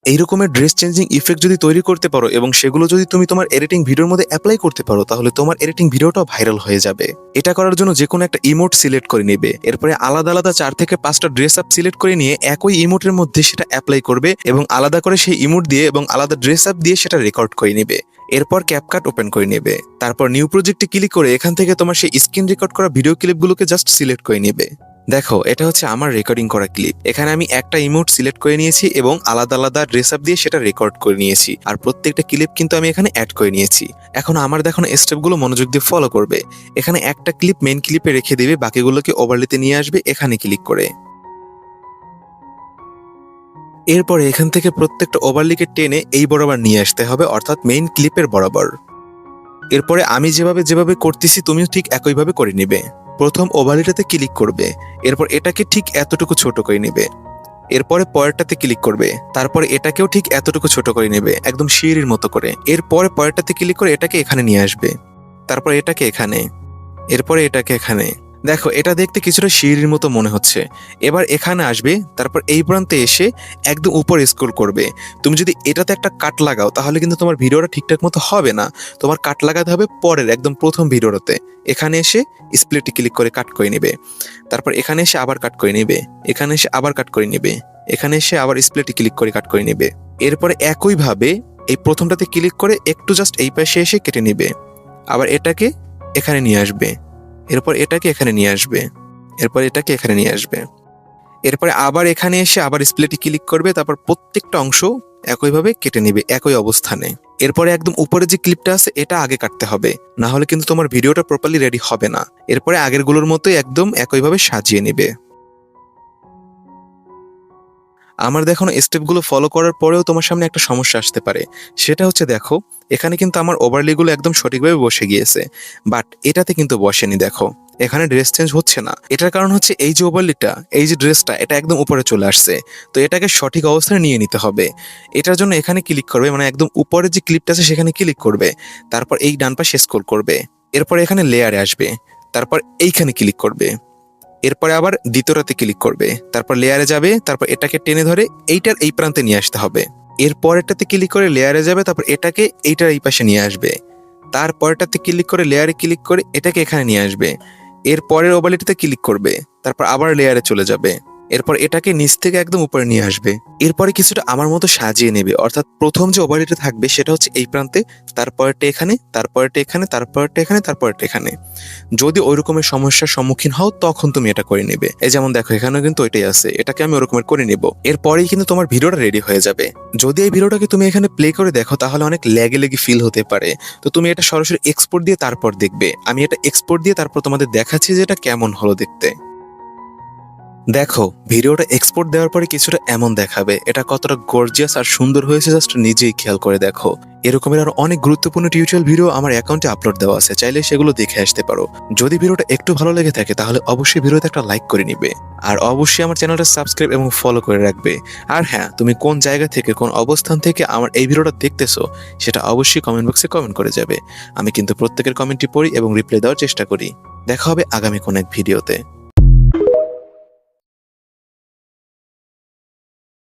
এই রকমের dress changing effect যদি তৈরি করতে পারো এবং সেগুলো যদি তুমি তোমার এডিটিং ভিডিওর মধ্যে অ্যাপ্লাই করতে পারো, তাহলে তোমার এডিটিং ভিডিওটাও ভাইরাল হয়ে যাবে। এটা করার জন্য যে কোনো একটা ইমোট সিলেক্ট করে নেবে, এরপরে আলাদা আলাদা 4 থেকে 5টা ড্রেস আপ সিলেক্ট করে নিয়ে একই ইমোটের মধ্যে সেটা অ্যাপ্লাই করবে এবং আলাদা করে সেই ইমোট দিয়ে এবং আলাদা ড্রেস আপ দিয়ে সেটা রেকর্ড করে নেবে। এরপর ক্যাপকাট ওপেন করে নেবে, তারপর নিউ প্রজেক্টে ক্লিক করে এখান থেকে তোমার সেই স্ক্রিন রেকর্ড করা ভিডিও ক্লিপগুলোকে জাস্ট সিলেক্ট করে নেবে। দেখো, এটা হচ্ছে আমার রেকর্ডিং করা ক্লিপ। এখানে আমি একটা ইমোট সিলেক্ট করে নিয়েছি এবং আলাদা আলাদা ড্রেস আপ দিয়ে সেটা রেকর্ড করে নিয়েছি, আর প্রত্যেকটা ক্লিপ কিন্তু আমি এখানে অ্যাড করে নিয়েছি। এখন আমার দেখানো স্টেপগুলো মনোযোগ দিয়ে ফলো করবে। এখানে একটা ক্লিপ মেইন ক্লিপে রেখে দেবে, বাকিগুলোকে ওভারলেতে নিয়ে আসবে এখানে ক্লিক করে। এরপরে এখান থেকে প্রত্যেকটা ওভারলিকে টেনে এই বরাবর নিয়ে আসতে হবে, অর্থাৎ মেইন ক্লিপের বরাবর। এরপরে আমি যেভাবে করতেছি তুমিও ঠিক একইভাবে করে নিবে। প্রথম ওভারলিটাতে ক্লিক করবে, এরপর এটাকে ঠিক এতটুকু ছোট করে নেবে। এরপরে পরেরটাতে ক্লিক করবে, তারপরে এটাকেও ঠিক এতটুকু ছোট করে নেবে, একদম সিঁড়ির মতো করে। এরপরে পরেরটাতে ক্লিক করে এটাকে এখানে নিয়ে আসবে, তারপর এটাকে এখানে, এরপরে এটাকে এখানে। দেখো, এটা দেখতে কিছুটা সিঁড়ির মতো মনে হচ্ছে। এবার এখানে আসবে, তারপর এই প্রান্তে এসে একদম উপরে স্ক্রল করবে। তুমি যদি এটাতে একটা কাট লাগাও তাহলে কিন্তু তোমার ভিডিওটা ঠিকঠাক মতো হবে না। তোমার কাট লাগাতে হবে পরের একদম প্রথম ভিডিওতে। এখানে এসে স্প্লিটে ক্লিক করে কাট করে নেবে, তারপর এখানে এসে আবার কাট করে নেবে, এখানে এসে আবার কাট করে নেবে, এখানে এসে আবার স্প্লিটে ক্লিক করে কাট করে নেবে। এরপরে একইভাবে এই প্রথমটাতে ক্লিক করে একটু জাস্ট এই পাশে এসে কেটে নেবে, আবার এটাকে এখানে নিয়ে আসবে, এরপর এটাকে এখানে নিয়ে আসবে, এরপর এটাকে এখানে নিয়ে আসবে। এরপরে আবার এখানে এসে আবার স্প্লিটে ক্লিক করবে, তারপর প্রত্যেকটা অংশ একইভাবে কেটে নেবে একই অবস্থানে। এরপরে একদম উপরে যে ক্লিপটা আছে এটা আগে কাটতে হবে, না হলে কিন্তু তোমার ভিডিওটা প্রপারলি রেডি হবে না। এরপরে আগেরগুলোর মতোই একদম একইভাবে সাজিয়ে নেবে। আমার দেখানো স্টেপগুলো ফলো করার পরেও তোমার সামনে একটা সমস্যা আসতে পারে। সেটা হচ্ছে, দেখো এখানে কিন্তু আমার ওভারলেগুলো একদম সঠিকভাবে বসে গিয়েছে, বাট এটাতে কিন্তু বসেনি। দেখো, এখানে ড্রেস চেঞ্জ হচ্ছে না। এটার কারণ হচ্ছে এই যে ওভারলেটা, এই যে ড্রেসটা, এটা একদম উপরে চলে আসছে। তো এটাকে সঠিক অবস্থানে নিয়ে নিতে হবে। এটার জন্য এখানে ক্লিক করবে, মানে একদম উপরে যে ক্লিপটা আছে সেখানে ক্লিক করবে, তারপর এই ডান পাশে স্ক্রল করবে, এরপর এখানে লেয়ারে আসবে, তারপর এইখানে ক্লিক করবে, এরপরে আবার দ্বিতীয়টাতে ক্লিক করবে, তারপর লেয়ারে যাবে, তারপর এটাকে টেনে ধরে এইটার এই প্রান্তে নিয়ে আসতে হবে। এরপরেরটাতে ক্লিক করে লেয়ারে যাবে, তারপর এটাকে এইটার এই পাশে নিয়ে আসবে। তারপরেরটাতে ক্লিক করে লেয়ারে ক্লিক করে এটাকে এখানে নিয়ে আসবে। এরপরের ওভারলেটাতে ক্লিক করবে, তারপর আবার লেয়ারে চলে যাবে, এরপর এটাকে নিচ থেকে একদম উপরে নিয়ে আসবে। এরপরে কিছুটা আমার মতো সাজিয়ে নেবে, অর্থাৎ প্রথম যে ওভারলেটা থাকবে সেটা হচ্ছে এই প্রান্তে, তারপরেরটা এখানে, তারপরেরটা এখানে, তারপরেরটা এখানে, তারপরেরটা এখানে। যদি ওই রকমের সমস্যার সম্মুখীন হও তখন তুমি এটা করে নেবে। এই যেমন দেখো, এখানেও কিন্তু ওইটাই আছে, এটাকে আমি ওরকমের করে নেব। এরপরেই কিন্তু তোমার ভিডিওটা রেডি হয়ে যাবে। যদি এই ভিডিওটাকে তুমি এখানে প্লে করে দেখো তাহলে অনেক ল্যাগে লেগে ফিল হতে পারে। তো তুমি এটা সরাসরি এক্সপোর্ট দিয়ে তারপর দেখবে। আমি এটা এক্সপোর্ট দিয়ে তারপর তোমাদের দেখাচ্ছি যে এটা কেমন হলো দেখতে। দেখো, ভিডিওটা এক্সপোর্ট দেওয়ার পরে কিছুটা এমন দেখাবে। এটা কতটা গর্জিয়াস আর সুন্দর হয়েছে জাস্ট নিজেই খেয়াল করে দেখো। এরকমের আরো অনেক গুরুত্বপূর্ণ টিউটোরিয়াল ভিডিও আমার অ্যাকাউন্টে আপলোড দেওয়া আছে, চাইলে সেগুলো দেখে আসতে পারো। যদি ভিডিওটা একটু ভালো লেগে থাকে তাহলে অবশ্যই ভিডিওতে একটা লাইক করে নিবে, আর অবশ্যই আমার চ্যানেলটা সাবস্ক্রাইব এবং ফলো করে রাখবে। আর হ্যাঁ, তুমি কোন জায়গা থেকে, কোন অবস্থান থেকে আমার এই ভিডিওটা দেখতেছো সেটা অবশ্যই কমেন্ট বক্সে কমেন্ট করে যাবে। আমি কিন্তু প্রত্যেকের কমেন্টই পড়ি এবং রিপ্লাই দেওয়ার চেষ্টা করি। দেখা হবে আগামী কোন এক ভিডিওতে।